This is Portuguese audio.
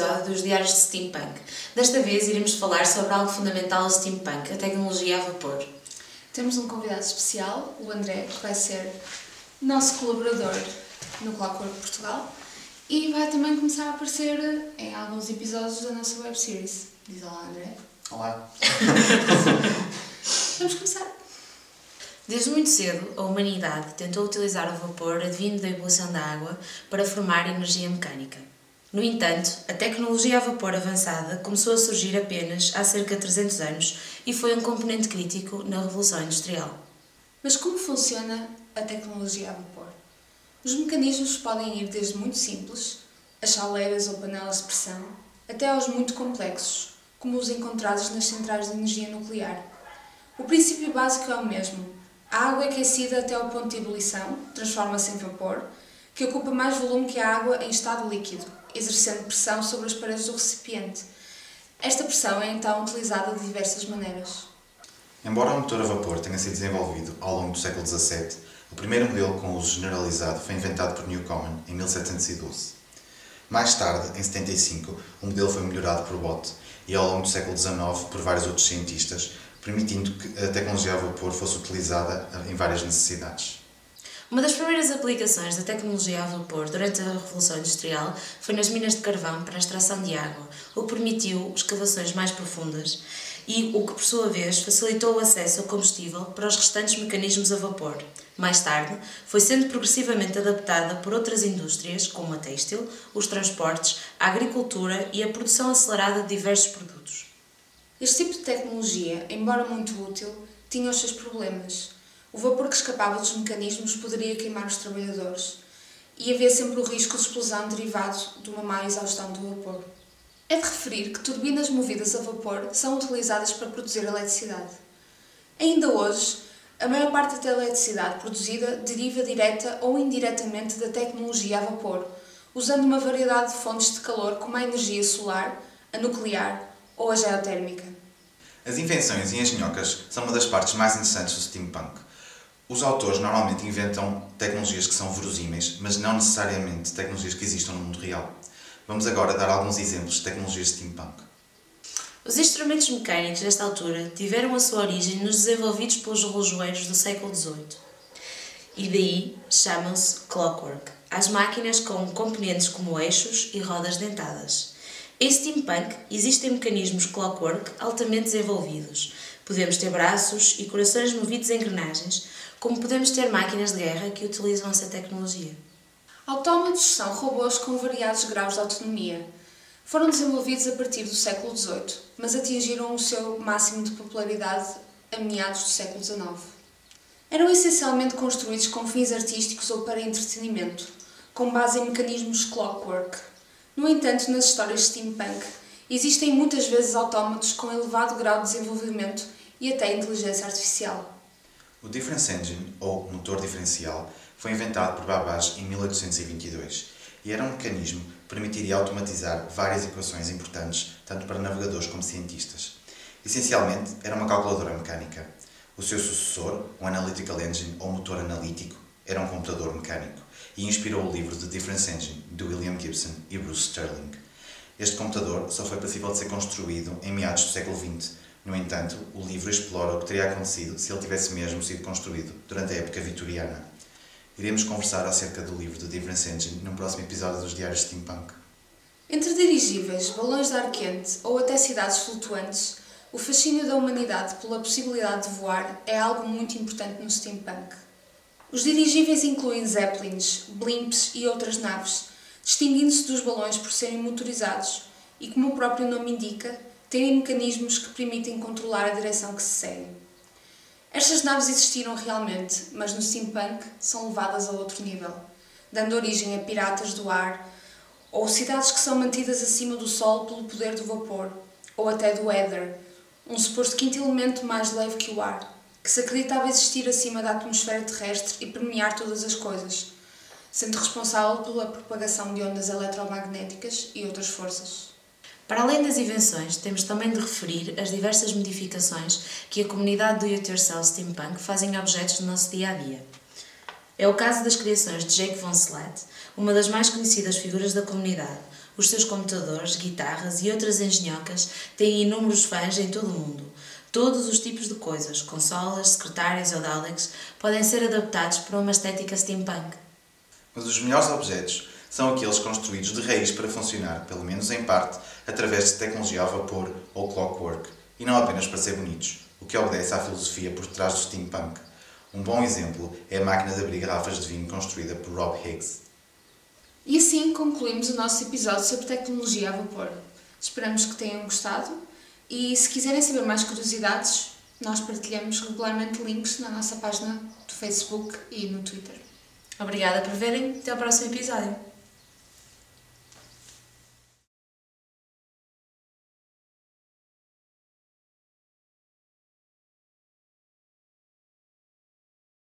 episódio dos Diários de Steampunk. Desta vez iremos falar sobre algo fundamental ao Steampunk, a tecnologia a vapor. Temos um convidado especial, o André, que vai ser nosso colaborador no Clockwork Portugal e vai também começar a aparecer em alguns episódios da nossa web series. Diz olá, André. Olá. Vamos começar. Desde muito cedo, a humanidade tentou utilizar o vapor advindo da evolução da água para formar energia mecânica. No entanto, a tecnologia a vapor avançada começou a surgir apenas há cerca de 300 anos e foi um componente crítico na Revolução Industrial. Mas como funciona a tecnologia a vapor? Os mecanismos podem ir desde muito simples, as chaleiras ou panelas de pressão, até aos muito complexos, como os encontrados nas centrais de energia nuclear. O princípio básico é o mesmo. A água é aquecida até ao ponto de ebulição, transforma-se em vapor, que ocupa mais volume que a água em estado líquido, exercendo pressão sobre as paredes do recipiente. Esta pressão é então utilizada de diversas maneiras. Embora o motor a vapor tenha sido desenvolvido ao longo do século XVII, o primeiro modelo com uso generalizado foi inventado por Newcomen em 1712. Mais tarde, em 75, o modelo foi melhorado por Watt e ao longo do século XIX por vários outros cientistas, permitindo que a tecnologia a vapor fosse utilizada em várias necessidades. Uma das primeiras aplicações da tecnologia a vapor durante a Revolução Industrial foi nas minas de carvão para a extração de água, o que permitiu escavações mais profundas e o que, por sua vez, facilitou o acesso ao combustível para os restantes mecanismos a vapor. Mais tarde, foi sendo progressivamente adaptada por outras indústrias, como a têxtil, os transportes, a agricultura e a produção acelerada de diversos produtos. Este tipo de tecnologia, embora muito útil, tinha os seus problemas. O vapor que escapava dos mecanismos poderia queimar os trabalhadores e havia sempre o risco de explosão derivado de uma má exaustão do vapor. É de referir que turbinas movidas a vapor são utilizadas para produzir eletricidade. Ainda hoje, a maior parte da eletricidade produzida deriva direta ou indiretamente da tecnologia a vapor, usando uma variedade de fontes de calor como a energia solar, a nuclear ou a geotérmica. As invenções e engenhocas são uma das partes mais interessantes do steampunk. Os autores normalmente inventam tecnologias que são verosímeis, mas não necessariamente tecnologias que existam no mundo real. Vamos agora dar alguns exemplos de tecnologias steampunk. Os instrumentos mecânicos desta altura tiveram a sua origem nos desenvolvidos pelos relojoeiros do século XVIII. E daí chamam-se clockwork, as máquinas com componentes como eixos e rodas dentadas. Em steampunk existem mecanismos clockwork altamente desenvolvidos. Podemos ter braços e corações movidos a engrenagens, como podemos ter máquinas de guerra que utilizam essa tecnologia. Autómatos são robôs com variados graus de autonomia. Foram desenvolvidos a partir do século XVIII, mas atingiram o seu máximo de popularidade a meados do século XIX. Eram essencialmente construídos com fins artísticos ou para entretenimento, com base em mecanismos clockwork. No entanto, nas histórias steampunk, existem muitas vezes autómatos com elevado grau de desenvolvimento e até inteligência artificial. O Difference Engine, ou motor diferencial, foi inventado por Babbage em 1822 e era um mecanismo que permitiria automatizar várias equações importantes tanto para navegadores como cientistas. Essencialmente, era uma calculadora mecânica. O seu sucessor, o Analytical Engine, ou motor analítico, era um computador mecânico e inspirou o livro The Difference Engine, de William Gibson e Bruce Sterling. Este computador só foi possível de ser construído em meados do século XX. No entanto, o livro explora o que teria acontecido se ele tivesse mesmo sido construído durante a época vitoriana. Iremos conversar acerca do livro The Difference Engine num próximo episódio dos Diários Steampunk. Entre dirigíveis, balões de ar quente ou até cidades flutuantes, o fascínio da humanidade pela possibilidade de voar é algo muito importante no steampunk. Os dirigíveis incluem zeppelins, blimps e outras naves, distinguindo-se dos balões por serem motorizados e, como o próprio nome indica, terem mecanismos que permitem controlar a direção que se segue. Estas naves existiram realmente, mas no steampunk são levadas a outro nível, dando origem a piratas do ar, ou cidades que são mantidas acima do sol pelo poder do vapor, ou até do éter, um suposto quinto elemento mais leve que o ar, que se acreditava existir acima da atmosfera terrestre e permear todas as coisas, sendo responsável pela propagação de ondas eletromagnéticas e outras forças. Para além das invenções, temos também de referir as diversas modificações que a comunidade do do-it-yourself steampunk fazem objetos do nosso dia-a-dia. É o caso das criações de Jake Von Slat, uma das mais conhecidas figuras da comunidade. Os seus computadores, guitarras e outras engenhocas têm inúmeros fãs em todo o mundo. Todos os tipos de coisas, consolas, secretários ou Daleks, podem ser adaptados para uma estética steampunk. Mas os melhores objetos são aqueles construídos de raiz para funcionar, pelo menos em parte, através de tecnologia a vapor ou clockwork, e não apenas para ser bonitos, o que obedece à filosofia por trás do steampunk. Um bom exemplo é a máquina de abrir garrafas de vinho construída por Rob Higgs. E assim concluímos o nosso episódio sobre tecnologia a vapor. Esperamos que tenham gostado e, se quiserem saber mais curiosidades, nós partilhamos regularmente links na nossa página do Facebook e no Twitter. Obrigada por verem. Até ao próximo episódio.